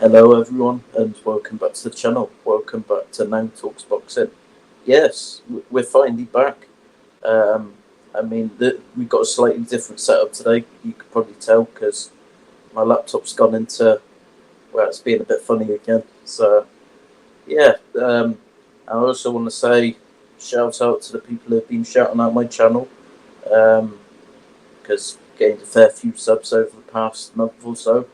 Hello, everyone, and welcome back to the channel. Welcome back to Nang Talks Boxing. Yes, we're finally back. Um, we've got a slightly different setup today. You could probably tell because my laptop's gone into, well, it's being a bit funny again. So, yeah, I also want to say shout out to the people who have been shouting out my channel because gained a fair few subs over the past month or so.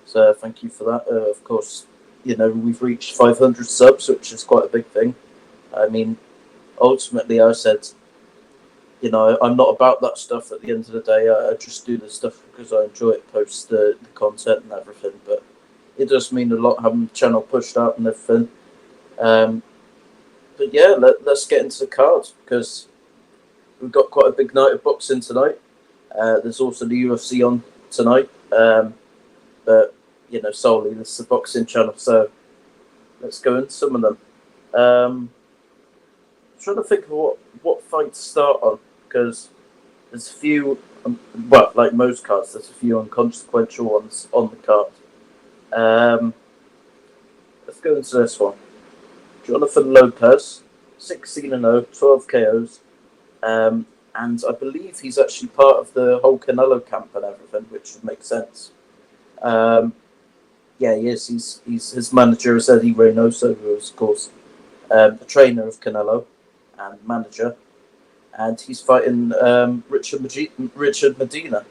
So thank you for that. Of course, we've reached 500 subs, which is quite a big thing. I mean, ultimately, I said, I'm not about that stuff at the end of the day. I just do this stuff because I enjoy it, post the content and everything. But it does mean a lot having the channel pushed out and everything. But yeah, let's get into the cards because we've got quite a big night of boxing tonight. There's also the UFC on tonight. But solely this is a boxing channel, so let's go into some of them. Trying to think of what fight to start on because there's a few. Well, like most cards, there's a few inconsequential ones on the card. Let's go into this one. Jonathan Lopez, 16-0, 12 KOs, and I believe he's actually part of the whole Canelo camp and everything, which would make sense. Yeah, he is. His manager is Eddie Reynoso, who is, of course, the trainer of Canelo and manager. And he's fighting Richard Medina,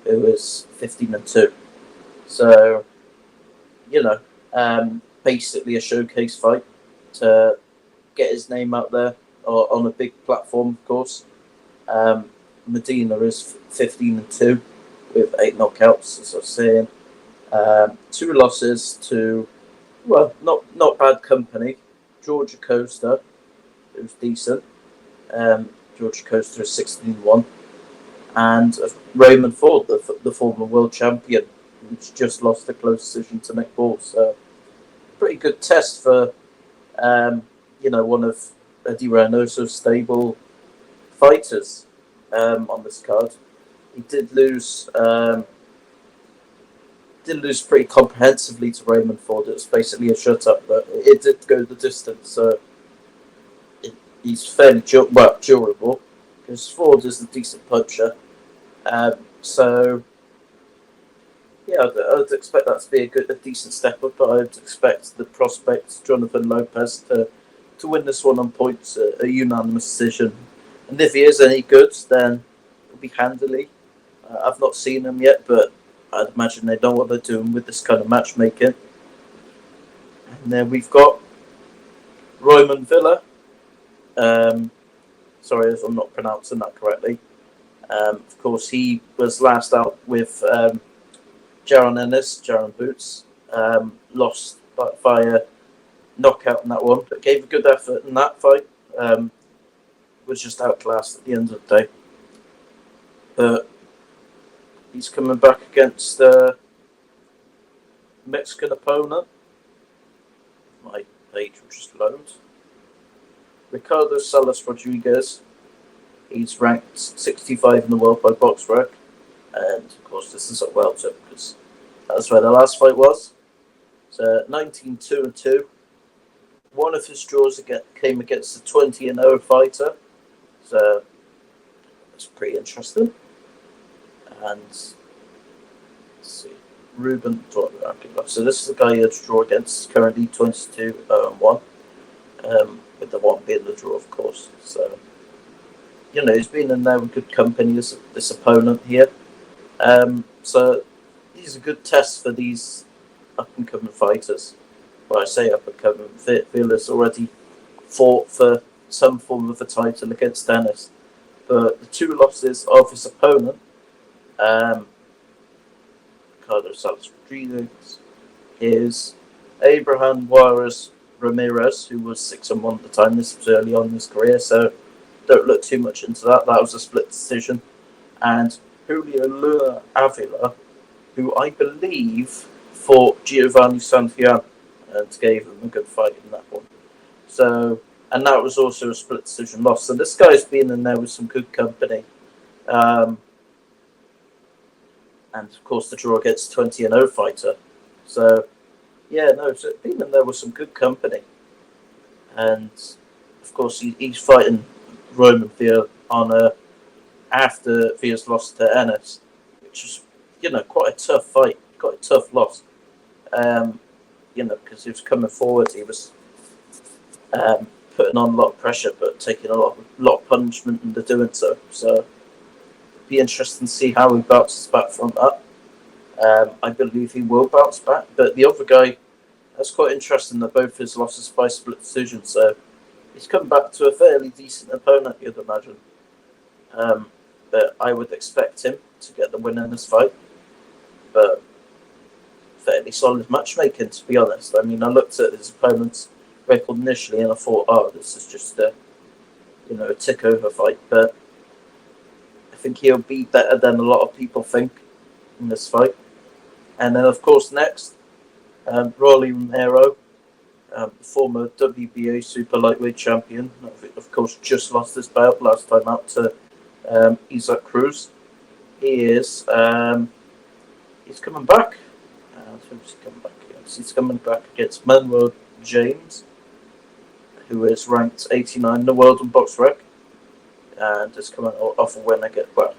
who is 15-2. So, basically a showcase fight to get his name out there on a big platform, of course. Medina is 15-2 with 8 knockouts, as I was saying. 2 losses to, well, not bad company. Georgia Costa, who's decent. Georgia Costa is 16-1. And Raymond Ford, the former world champion, who's just lost a close decision to Nick Ball. So, pretty good test for, one of Eddie Reynoso's stable fighters on this card. He did lose pretty comprehensively to Raymond Ford. It was basically a shut-up, but it did go the distance. So he's fairly durable because Ford is a decent puncher. So yeah, I'd expect that to be a decent step up. But I'd expect the prospect Jonathan Lopez to win this one on points, a unanimous decision. And if he is any good, then it'll be handily. I've not seen him yet, but I'd imagine they know what they're doing with this kind of matchmaking. And then we've got Roman Villa. Sorry if I'm not pronouncing that correctly. Of course, he was last out with Jaron Boots. Lost via knockout in that one, but gave a good effort in that fight. Was just outclassed at the end of the day. But he's coming back against a Mexican opponent. My page will just load. Ricardo Salas Rodriguez. He's ranked 65 in the world by BoxRec. And, of course, this is at welter because that's where the last fight was. So, 19-2-2. One of his draws came against a 20-0 fighter. So, that's pretty interesting. And let's see, Ruben Torres. So this is the guy he had to draw against, currently 22-1, with the one being the draw, of course. So, he's been in there with good company, this opponent here. So these are good tests for these up-and-coming fighters. Well, I say up-and-coming. Villa's already fought for some form of a title against Dennis. But the 2 losses of his opponent, Ricardo Salas Rodriguez, is Abraham Juarez Ramirez, who was 6-1 at the time. This was early on in his career, so don't look too much into that. That was a split decision. And Julio Luna Avila, who I believe fought Giovanni Santillan and gave him a good fight in that one. So, and that was also a split decision loss. So this guy's been in there with some good company. And of course, the draw gets 20-0 fighter. So Yeah, no, so being in there was some good company, and of course he's fighting Roman Theo on after Theo's lost to Ennis, which is quite a tough fight, quite a tough loss. Um, because he was coming forward, he was putting on a lot of pressure, but taking a lot of punishment in the doing so. So it'd be interesting to see how he bounces back from that. I believe he will bounce back, but the other guy, that's quite interesting that both his losses by split decision. So he's come back to a fairly decent opponent, you'd imagine. Um, but I would expect him to get the win in this fight. But fairly solid matchmaking, to be honest. I mean, I looked at his opponent's record initially and I thought, oh, this is just a tick over fight. But I think he'll be better than a lot of people think in this fight. And then, of course, next, Rolly Romero, former WBA super lightweight champion, of course, just lost his bout last time out to Isaac Cruz. He's coming back. Who's he coming back against? He's coming back against Manuel James, who is ranked 89 in the world in box rec, and is coming off a win against. Well,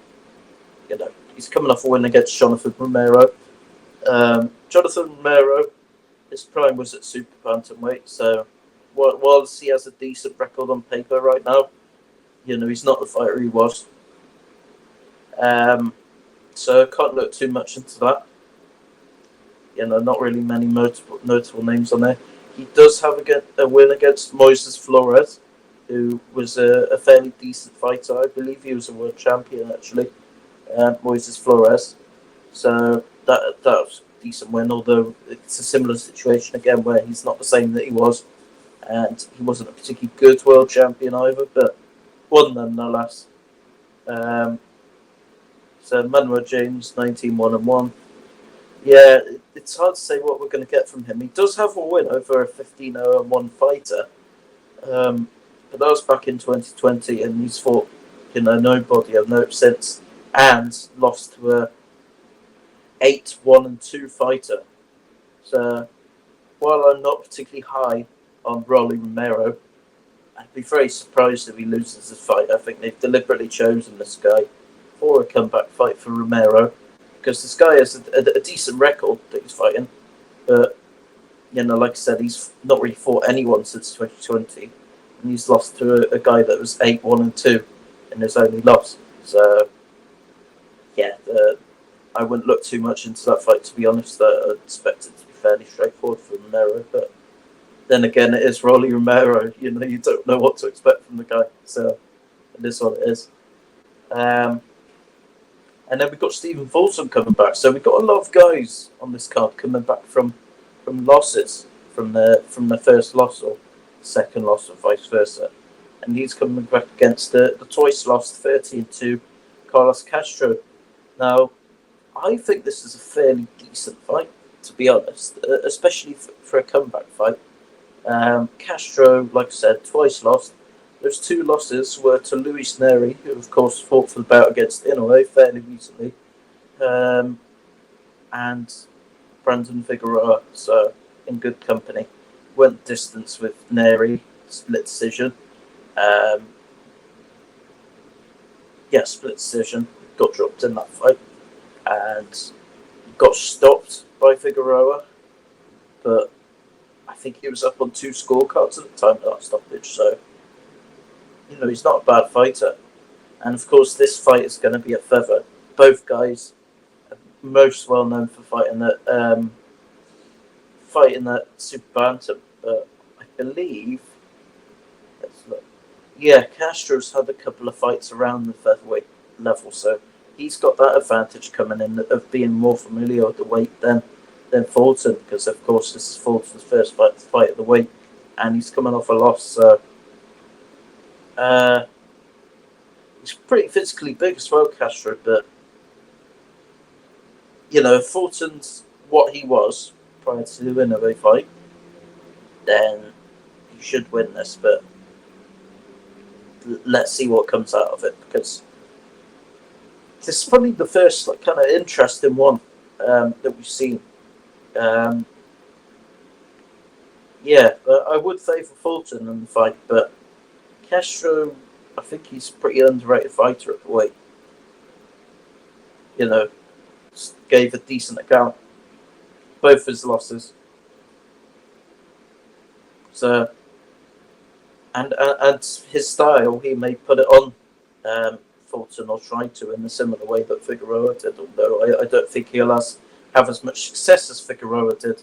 he's coming off a win against Jonathan Romero. Jonathan Romero, his prime was at super bantamweight, so whilst he has a decent record on paper right now, he's not the fighter he was. So I can't look too much into that. Not really many notable names on there. He does have a win against Moises Flores, who was a fairly decent fighter. I believe he was a world champion, actually, Moises Flores. So that was a decent win, although it's a similar situation again where he's not the same that he was, and he wasn't a particularly good world champion either, but won nonetheless. So Manuel James, 19-1-1. Yeah, it's hard to say what we're going to get from him. He does have a win over a 15-0-1 fighter, but that was back in 2020, and he's fought nobody of note since, and lost to a 8-1-2 fighter. So while I'm not particularly high on Rolly Romero, I'd be very surprised if he loses this fight. I think they've deliberately chosen this guy for a comeback fight for Romero, because this guy has a decent record that he's fighting, but like I said, he's not really fought anyone since 2020, and he's lost to a guy that was 8-1-2 in his only loss. So yeah, I wouldn't look too much into that fight, to be honest. I expect it to be fairly straightforward for Romero, but then again, it is Rolly Romero. You don't know what to expect from the guy, so it is what it is. And then we've got Stephen Fulton coming back. So we've got a lot of guys on this card coming back from losses, from their first loss or second loss, or vice versa. And he's coming back against the twice lost 13-2 Carlos Castro. Now, I think this is a fairly decent fight, to be honest, especially for a comeback fight. Castro, like I said, twice lost. Those two losses were to Luis Neri, who of course fought for the bout against Inoue fairly recently, and Brandon Figueroa, so in good company. Went distance with Neri, split decision. Split decision. Got dropped in that fight, and got stopped by Figueroa, but I think he was up on 2 scorecards at the time of that stoppage, so he's not a bad fighter. And of course, this fight is going to be a feather. Both guys are most well known for fighting that super bantam, but I believe, let's look. Yeah, Castro's had a couple of fights around the featherweight level, so he's got that advantage coming in of being more familiar with the weight than Fulton, because of course this is Fulton's first fight at the weight, and he's coming off a loss, so he's pretty physically big as well, Castro, but if Fulton's what he was prior to the Inoue fight, then he should win this, but let's see what comes out of it, because this is probably the first kind of interesting one that we've seen. Yeah, but I would favour Fulton in the fight, but Castro, I think he's a pretty underrated fighter at the weight. You know, gave a decent account both his losses. So and his style, he may put it on Fulton or try to in a similar way that Figueroa did. Although I don't think he'll have as much success as Figueroa did,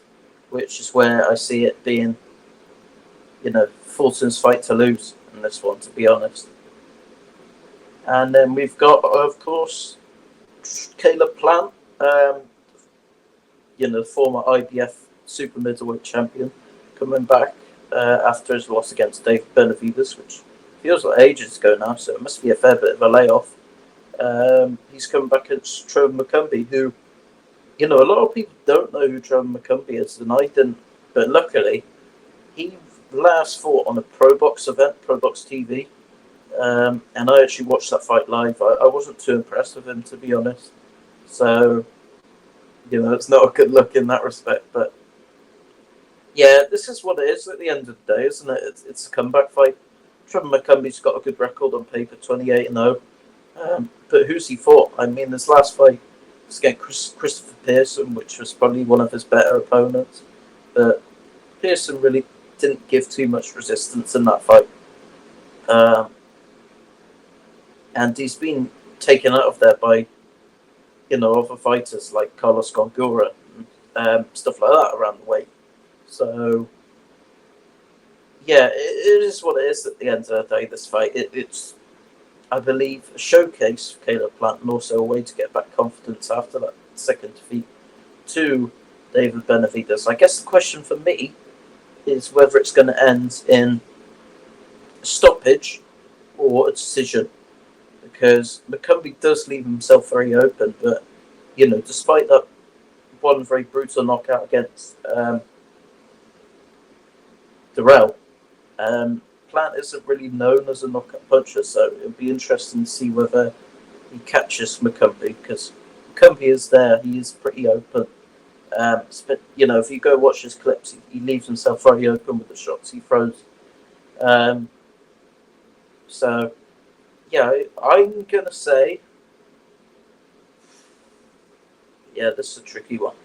which is where I see it being, Fulton's fight to lose in this one, to be honest. And then we've got, of course, Caleb Plant, the former IBF super middleweight champion, coming back after his loss against Dave Benavides, which feels like ages ago now, so it must be a fair bit of a layoff. He's coming back against Trevor McCumbee, who, a lot of people don't know who Trevor McCumbee is, and I didn't, but luckily, he last fought on a Pro Box event, Pro Box TV, and I actually watched that fight live. I wasn't too impressed with him, to be honest. So, it's not a good look in that respect. But, yeah, this is what it is at the end of the day, isn't it? It's a comeback fight. Trevor McCumbie's got a good record on paper, 28-0. But who's he fought? I mean, his last fight was against Christopher Pearson, which was probably one of his better opponents. But Pearson really didn't give too much resistance in that fight. And he's been taken out of there by, other fighters like Carlos Gongora and stuff like that around the way. So, yeah, it is what it is at the end of the day, this fight. It's, I believe, a showcase for Caleb Plant and also a way to get back confidence after that second defeat to David Benavides. I guess the question for me is whether it's going to end in a stoppage or a decision, because McCumbee does leave himself very open. But despite that one very brutal knockout against Darrell, Plant isn't really known as a knockout puncher, so it'll be interesting to see whether he catches McCumbee, because McCumbee is there. He is pretty open. If you go watch his clips, he leaves himself very open with the shots he throws. So, yeah, I'm going to say, yeah, this is a tricky one.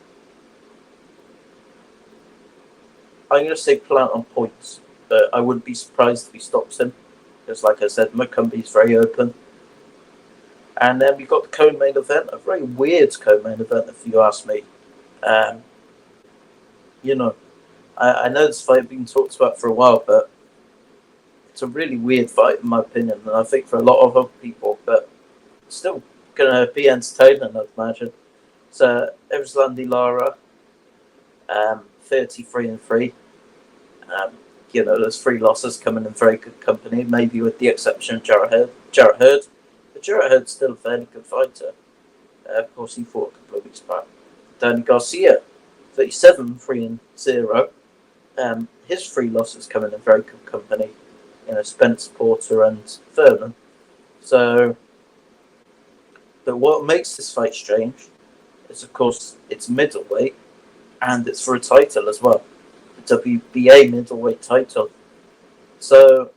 I'm going to say Plant on points, but I wouldn't be surprised if he stops him, because, like I said, McCumbee's very open. And then we've got the co-main event, a very weird co-main event, if you ask me. I know this fight has been talked about for a while, but it's a really weird fight, in my opinion, and I think for a lot of other people, but it's still going to be entertaining, I'd imagine. So, Erislandy Lara, 33-3. There's 3 losses coming in very good company, maybe with the exception of Jarrett Hurd. But Jarrett Hurd's still a fairly good fighter. Of course, he fought a couple of weeks back. Danny Garcia, 37-3-0. His 3 losses coming in very good company. Spence Porter and Thurman. So, but what makes this fight strange is, of course, it's middleweight, and it's for a title as well, the WBA middleweight title. So,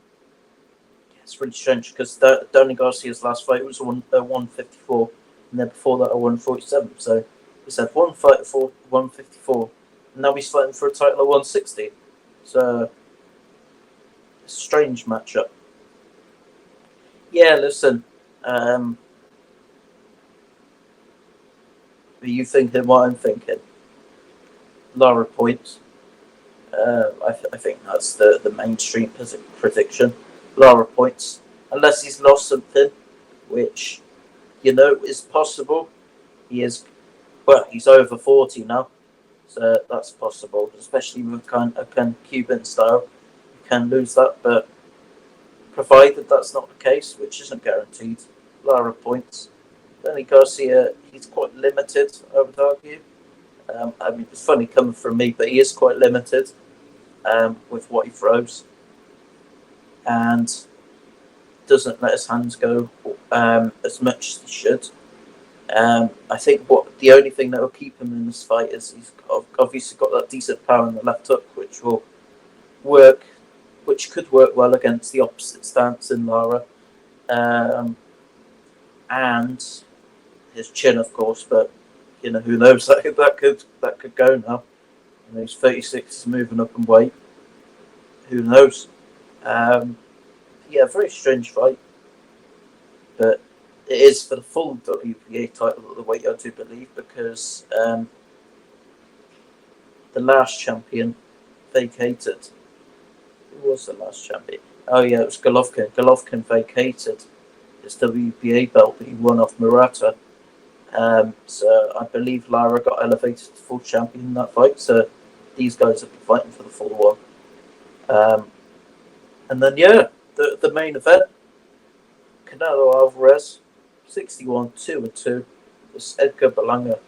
it's really strange, because Danny Garcia's last fight was 154, and then before that, 147. So, he's had one fight for 154, and now he's fighting for a title of 160. So, a strange matchup. Yeah, listen. Are you thinking what I'm thinking? Lara points. I think that's the mainstream prediction. Lara points. Unless he's lost something, which, is possible. He's over 40 now. So that's possible, especially with kind of Cuban style. You can lose that, but provided that's not the case, which isn't guaranteed, Lara points. Danny Garcia, he's quite limited, I would argue. It's funny coming from me, but he is quite limited with what he throws, and doesn't let his hands go as much as he should. I think the only thing that will keep him in this fight is he's obviously got that decent power in the left hook, which will which could work well against the opposite stance in Lara, and his chin, of course. But who knows? That could go now. He's 36, he's moving up in weight. Who knows? Yeah, very strange fight, but it is for the full WBA title of the weight, I do believe, because the last champion vacated. Who was the last champion? Oh yeah, it was Golovkin. Golovkin vacated his WBA belt that he won off Murata. So I believe Lara got elevated to full champion in that fight. So these guys will be fighting for the full one. And then the main event, Canelo Alvarez, 61 2-2. It's Edgar Berlanga,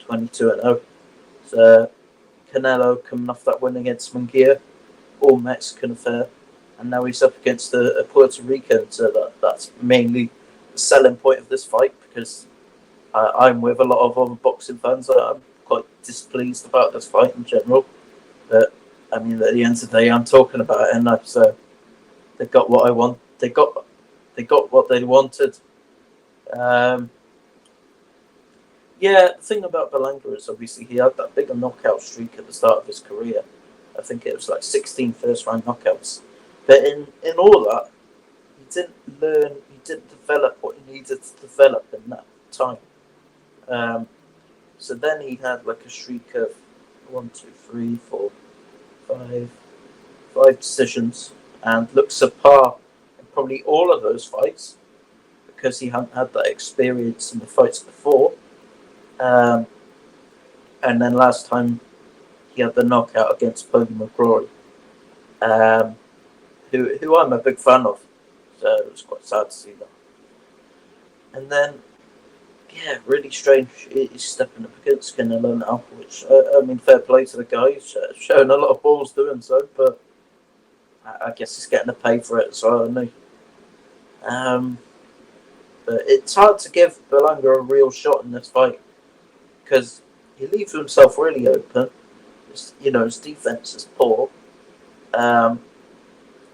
22-0. So Canelo coming off that win against Munguia, all Mexican affair, and now he's up against a Puerto Rican. So that's mainly the selling point of this fight, because I'm with a lot of other boxing fans. I'm quite displeased about this fight in general, but I mean, at the end of the day, I'm talking about it, and so they got what I want. They got what they wanted. The thing about Berlanga is obviously he had that bigger knockout streak at the start of his career. I think it was like 16 first-round knockouts. But in all that, he didn't develop what he needed to develop in that time. So then he had like a streak of 1, 2, 3, 4, 5 decisions, and looked subpar in probably all of those fights because he hadn't had that experience in the fights before. And then last time he had the knockout against Bobby McCrory, who I'm a big fan of. So it was quite sad to see that. And then, really strange. He's stepping up against Canelo now, which, I mean, fair play to the guy. He's showing a lot of balls doing so, but I guess he's getting to pay for it as well, isn't he? But it's hard to give Berlanga a real shot in this fight, because he leaves himself really open. His defense is poor.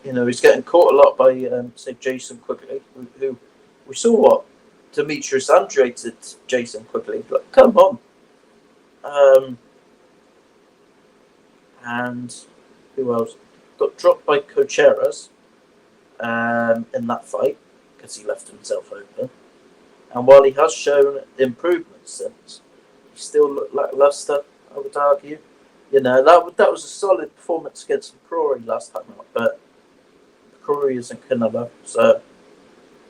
He's getting caught a lot by, say, Jason Quigley, who we saw what Demetrius Andrade did to Jason Quigley. Like, come on. And who else? Got dropped by Cocheras in that fight because he left himself open. And while he has shown improvements since, he still looked lackluster, I would argue. That was a solid performance against McCrory last time out, but McCrory isn't Canelo. So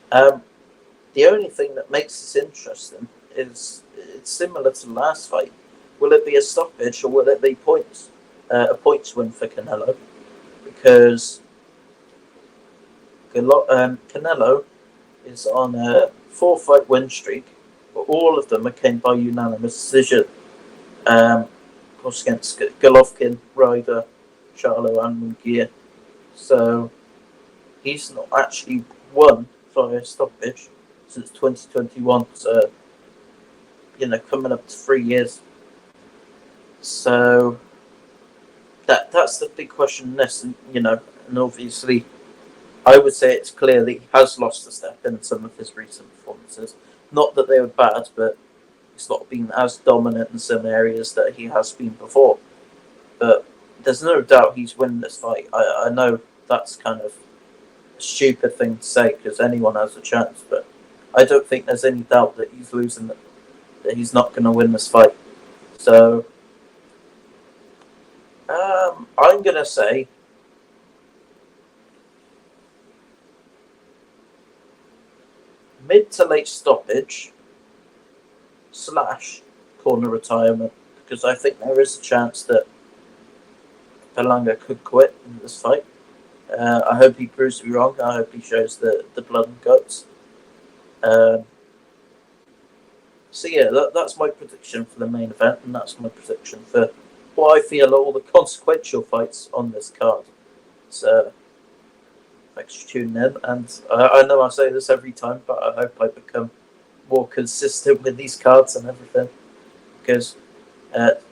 the only thing that makes this interesting is it's similar to the last fight. Will it be a stoppage or will it be points? A points win for Canelo, because Canelo is on a 4-fight win streak, but all of them came by unanimous decision. Of course, against Golovkin, Ryder, Charlo, and Munguia. So he's not actually won via stoppage since 2021. So coming up to 3 years. So that's the big question in this, and obviously, I would say it's clear that he has lost a step in some of his recent performances. Not that they were bad, but he's not been as dominant in some areas that he has been before. But there's no doubt he's winning this fight. I know that's kind of a stupid thing to say because anyone has a chance, but I don't think there's any doubt that he's losing, that he's not going to win this fight. So I'm going to say mid to late stoppage / corner retirement, because I think there is a chance that Berlanga could quit in this fight. I hope he proves to be wrong. I hope he shows the blood and guts. That's my prediction for the main event, and that's my prediction for what I feel are all the consequential fights on this card. So thanks for tuning in, and I know I say this every time, but I hope I become more consistent with these cards and everything, because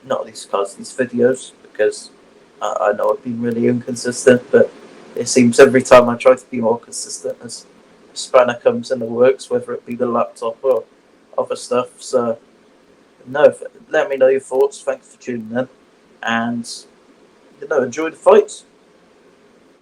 not these cards, these videos, because I know I've been really inconsistent, but it seems every time I try to be more consistent, as a spanner comes in the works, whether it be the laptop or other stuff. So, no, let me know your thoughts. Thanks for tuning in, and enjoy the fights.